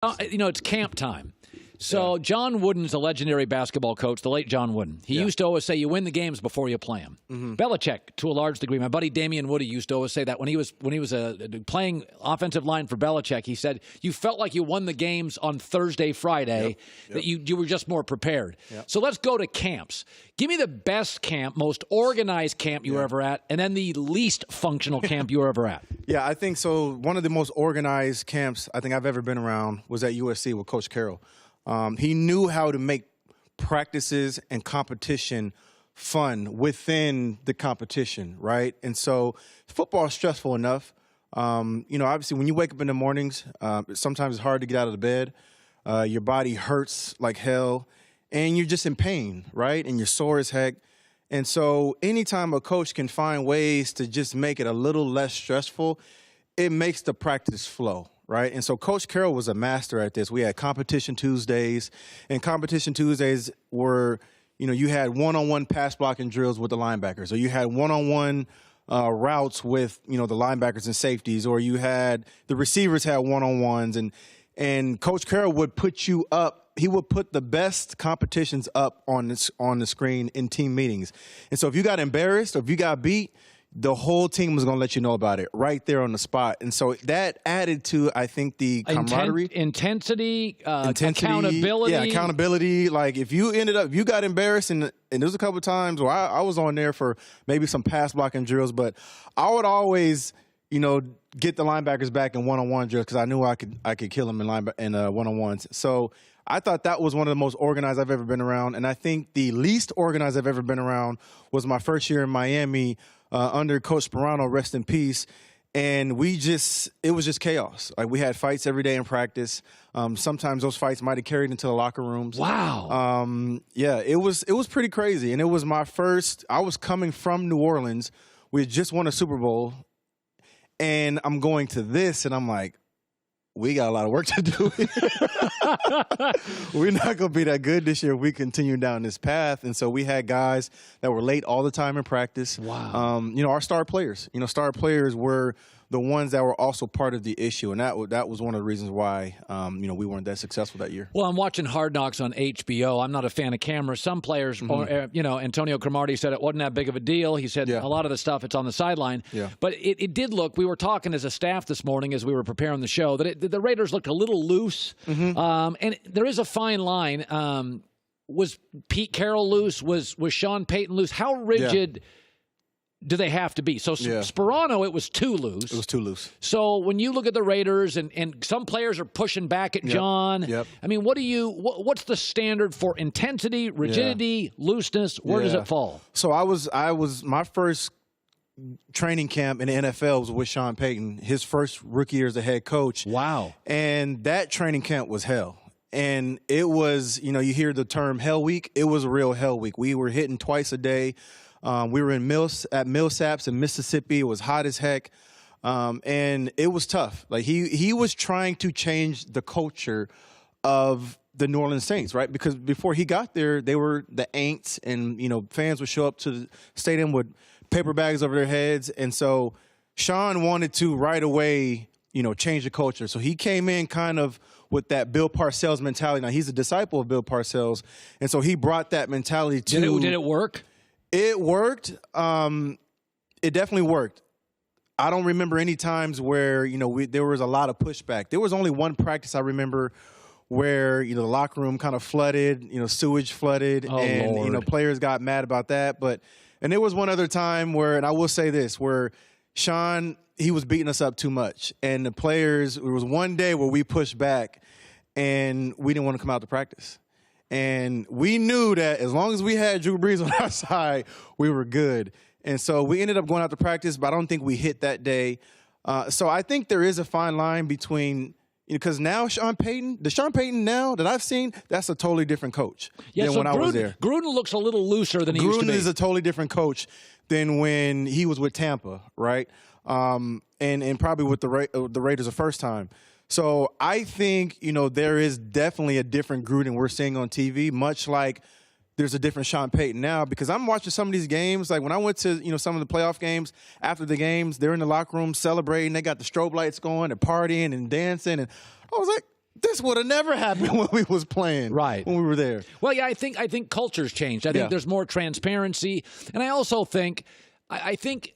It's camp time. So John Wooden's a legendary basketball coach, the late John Wooden. He used to always say, you win the games before you play them. Belichick, to a large degree. My buddy Damian Woody used to always say that when he was playing offensive line for Belichick. He said, you felt like you won the games on Thursday, Friday, that you were just more prepared. So let's go to camps. Give me the best camp, most organized camp you were ever at, and then the least functional camp you were ever at. Yeah, I think so. One of the most organized camps I think I've ever been around was at USC with Coach Carroll. He knew how to make practices and competition fun within the competition, right? And so football is stressful enough. Obviously when you wake up in the mornings, sometimes it's hard to get out of the bed. Your body hurts like hell, and you're just in pain, right? And you're sore as heck. And so anytime a coach can find ways to just make it a little less stressful, it makes the practice flow. Right. And so Coach Carroll was a master at this. We had competition Tuesdays, and competition Tuesdays were, you had one-on-one pass blocking drills with the linebackers, or you had one-on-one routes with, the linebackers and safeties, or you had the receivers had one-on-ones, and Coach Carroll would put you up. He would put the best competitions up on the screen in team meetings. And so if you got embarrassed or if you got beat, the whole team was going to let you know about it right there on the spot. And so that added to, I think, the camaraderie. Intensity, accountability. Yeah, accountability. Like if you got embarrassed, and there was a couple of times where I was on there for maybe some pass blocking drills, but I would always, get the linebackers back in one-on-one drills because I knew I could kill them in one-on-ones. So I thought that was one of the most organized I've ever been around. And I think the least organized I've ever been around was my first year in Miami, under Coach Sperano, rest in peace, and it was just chaos. Like we had fights every day in practice. Sometimes those fights might have carried into the locker rooms. Wow. It was pretty crazy, and it was my first. I was coming from New Orleans. We had just won a Super Bowl, and I'm going to this, and I'm like, we got a lot of work to do. We're not going to be that good this year if we continue down this path. And so we had guys that were late all the time in practice. Wow. Our star players. Star players were the ones that were also part of the issue. And that was one of the reasons why, we weren't that successful that year. Well, I'm watching Hard Knocks on HBO. I'm not a fan of cameras. Some players, Antonio Cromartie said it wasn't that big of a deal. He said a lot of the stuff, it's on the sideline. Yeah. But it did look, we were talking as a staff this morning as we were preparing the show, that the Raiders looked a little loose. And there is a fine line. Was Pete Carroll loose? Was Sean Payton loose? How rigid do they have to be? So Sperano, it was too loose. It was too loose. So when you look at the Raiders, and some players are pushing back at John, I mean, what's the standard for intensity, rigidity, looseness? Where does it fall? So I was my first training camp in the NFL was with Sean Payton, his first rookie year as a head coach. Wow. And that training camp was hell. And it was, you hear the term hell week. It was a real hell week. We were hitting twice a day. We were at Millsaps in Mississippi. It was hot as heck. And it was tough. Like he was trying to change the culture of the New Orleans Saints, right? Because before he got there, they were the Aints, and, fans would show up to the stadium with paper bags over their heads. And so Sean wanted to right away, change the culture. So he came in kind of with that Bill Parcells mentality. Now, he's a disciple of Bill Parcells. And so he brought that mentality to... Did it work? It worked. It definitely worked. I don't remember any times where, there was a lot of pushback. There was only one practice I remember where, the locker room kind of flooded, sewage flooded, and, Lord. Players got mad about that. And there was one other time where, and I will say this, where Sean, he was beating us up too much. And the players, there was one day where we pushed back and we didn't want to come out to practice. And we knew that as long as we had Drew Brees on our side, we were good. And so we ended up going out to practice, but I don't think we hit that day. So I think there is a fine line between, because now Sean Payton now that I've seen, that's a totally different coach than when I was there. Gruden looks a little looser than he used to be. Gruden is a totally different coach than when he was with Tampa, right? And probably with the Raiders the first time. So I think, there is definitely a different Gruden we're seeing on TV, much like there's a different Sean Payton now, because I'm watching some of these games. Like when I went to, some of the playoff games, after the games, they're in the locker room celebrating. They got the strobe lights going and partying and dancing. And I was like, this would have never happened when we was playing, right, when we were there. Well, yeah, I think culture's changed. I think there's more transparency, and I also think I think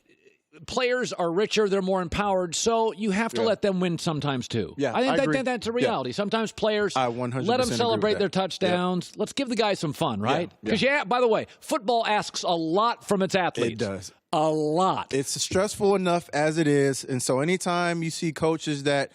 players are richer, they're more empowered, so you have to let them win sometimes too. Yeah, I agree. think that's a reality. Sometimes players, I 100% let them agree celebrate with their that. touchdowns. Let's give the guys some fun, right? Yeah. Because, by the way, football asks a lot from its athletes. It does. A lot. It's stressful enough as it is, and so anytime you see coaches that,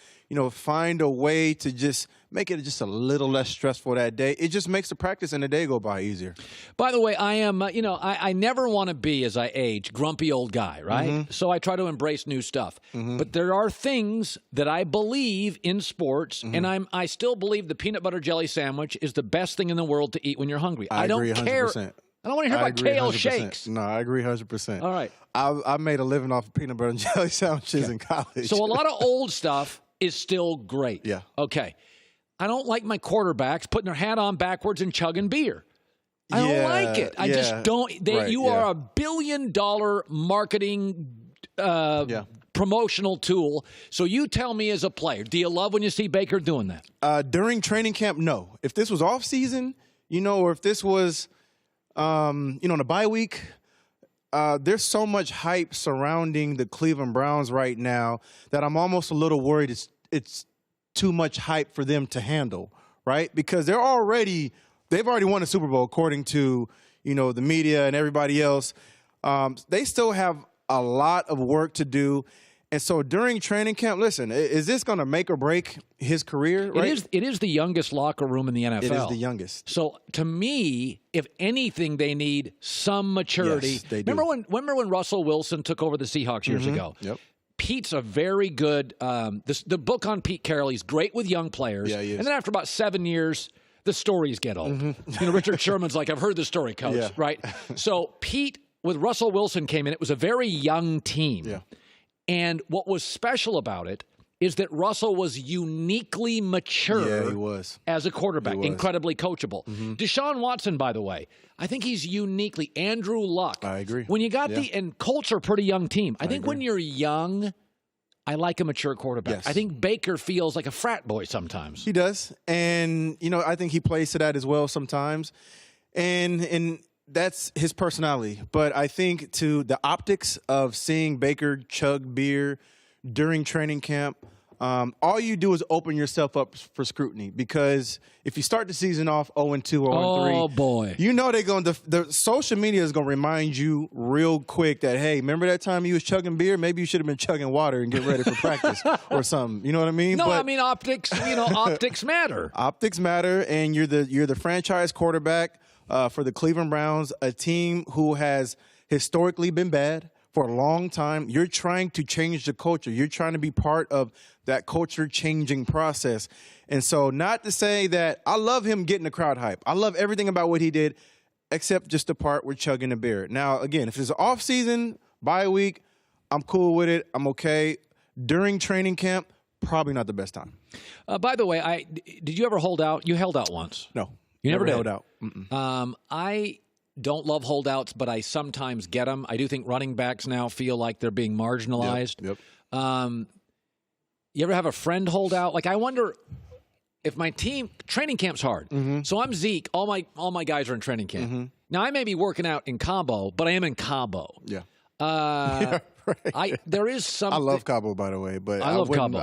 find a way to just make it just a little less stressful that day, it just makes the practice and the day go by easier. By the way, I am, I never want to be, as I age, grumpy old guy, right? Mm-hmm. So I try to embrace new stuff. Mm-hmm. But there are things that I believe in sports, Mm-hmm. and I still believe the peanut butter jelly sandwich is the best thing in the world to eat when you're hungry. I don't agree 100%. care. I don't want to hear about kale 100%. shakes. No, I agree 100%. All right. I made a living off of peanut butter and jelly sandwiches in college. So a lot of old stuff is still great. Yeah. Okay. I don't like my quarterbacks putting their hat on backwards and chugging beer. I don't like it. I just don't. You are a $1 billion marketing promotional tool. So you tell me as a player, do you love when you see Baker doing that? During training camp, no. If this was off season, or if this was, on a bye week, there's so much hype surrounding the Cleveland Browns right now that I'm almost a little worried it's too much hype for them to handle, right? Because they've already won a Super Bowl according to, the media and everybody else. They still have a lot of work to do. And so during training camp, listen, is this going to make or break his career? Right? It is the youngest locker room in the NFL. It is the youngest. So to me, if anything, they need some maturity. Yes, they do. Remember when Russell Wilson took over the Seahawks years ago? Yep. Pete's a very good. The book on Pete Carroll, he's great with young players. Yeah, he is. And then after about 7 years, the stories get old. Richard Sherman's like, I've heard the story, coach. Yeah. Right? So Pete with Russell Wilson came in. It was a very young team. Yeah. And what was special about it is that Russell was uniquely mature. Yeah, he was. As a quarterback, He was. incredibly coachable. Deshaun Watson, by the way, I think he's uniquely Andrew Luck. I agree. When you got and Colts are a pretty young team. I think agree. when you're young, I like a mature quarterback. Yes. I think Baker feels like a frat boy sometimes. He does. And, I think he plays to that as well sometimes. And that's his personality. But I think to the optics of seeing Baker chug beer during training camp, all you do is open yourself up for scrutiny, because if you start the season off 0-2 or 0-3, Oh, boy. they're going to the social media is going to remind you real quick that, hey, remember that time you was chugging beer? Maybe you should have been chugging water and get ready for practice or something. You know what I mean? No, But I mean optics. Optics matter. optics matter, and you're the franchise quarterback for the Cleveland Browns, a team who has historically been bad for a long time. You're trying to change the culture. You're trying to be part of that culture changing process. And so, not to say that I love him getting the crowd hype. I love everything about what he did, except just the part with chugging the beer. Now, again, if it's off season, bye week, I'm cool with it. I'm okay. During training camp, probably not the best time. By the way, did you ever hold out? You held out once. No. You never did? held out. Mm-mm. I don't love holdouts, but I sometimes get them. I do think running backs now feel like they're being marginalized. Yep. You ever have a friend hold out? Like, I wonder if my team training camp's hard. So I'm Zeke. All my guys are in training camp. Now I may be working out in Cabo, but I am in Cabo. Yeah. There is something. I love Cabo, by the way, but I love Cabo.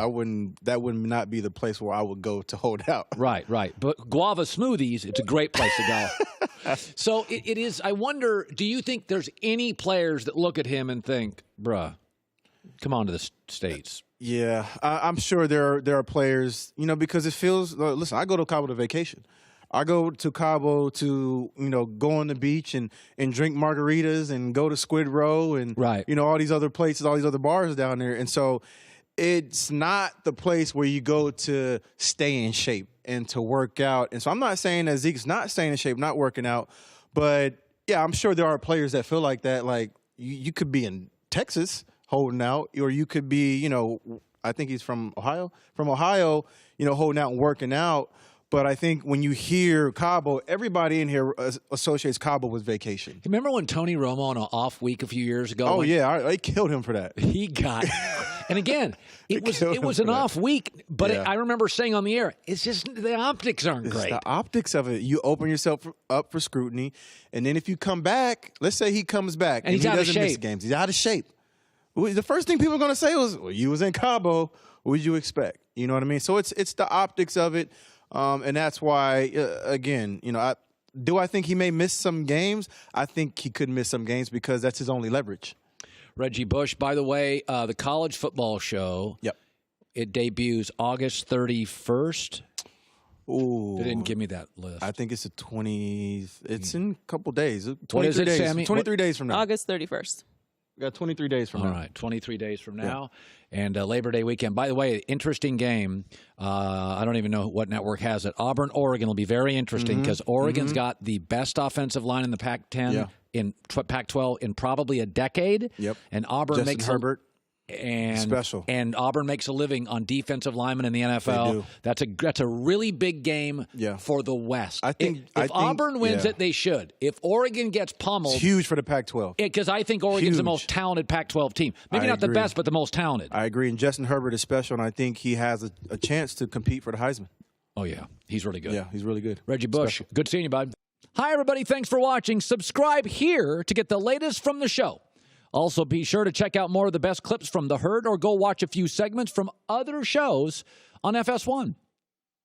That would not be the place where I would go to hold out. Right. But guava smoothies, it's a great place to go. So it is. I wonder, do you think there's any players that look at him and think, bruh, come on to the States? Yeah, I'm sure there are players, because it feels. Listen, I go to Cabo to vacation. I go to Cabo to, go on the beach and drink margaritas and go to Squid Row and, all these other places, all these other bars down there. And so it's not the place where you go to stay in shape and to work out. And so I'm not saying that Zeke's not staying in shape, not working out. But, yeah, I'm sure there are players that feel like that. Like, you could be in Texas holding out, or you could be, I think he's from Ohio. From Ohio, holding out and working out. But I think when you hear Cabo, everybody in here associates Cabo with vacation. Remember when Tony Romo on an off week a few years ago? Oh, yeah. They killed him for that. He got – and again, it was an off week, but I remember saying on the air, it's just the optics aren't great. The optics of it. You open yourself up for scrutiny, and then if you come back, let's say he comes back and he doesn't miss games. He's out of shape. The first thing people are going to say was, well, you was in Cabo. What would you expect? You know what I mean? So it's the optics of it. And that's why, again, do I think he may miss some games? I think he could miss some games because that's his only leverage. Reggie Bush, by the way, the college football show, it debuts August 31st. Ooh. They didn't give me that list. I think it's the 20th. It's in a couple days. 23 what is it, days. Sammy? 23 days from now. August 31st. We got 23 days from now. All right, 23 days from now. And Labor Day weekend. By the way, interesting game. I don't even know what network has it. Auburn, Oregon will be very interesting because Oregon's got the best offensive line in the Pac-10, in Pac-12 in probably a decade. Yep. And Auburn Justin makes Herbert. Special. And Auburn makes a living on defensive linemen in the NFL. They do. That's a really big game for the West. I think if Auburn wins it, they should. If Oregon gets pummeled, it's huge for the Pac-12. Because I think Oregon's the most talented Pac-12 team. Maybe not the best, but the most talented. I agree. And Justin Herbert is special, and I think he has a chance to compete for the Heisman. Oh yeah, he's really good. Yeah, he's really good. Reggie Bush, good seeing you, bud. Hi everybody, thanks for watching. Subscribe here to get the latest from the show. Also, be sure to check out more of the best clips from The Herd or go watch a few segments from other shows on FS1.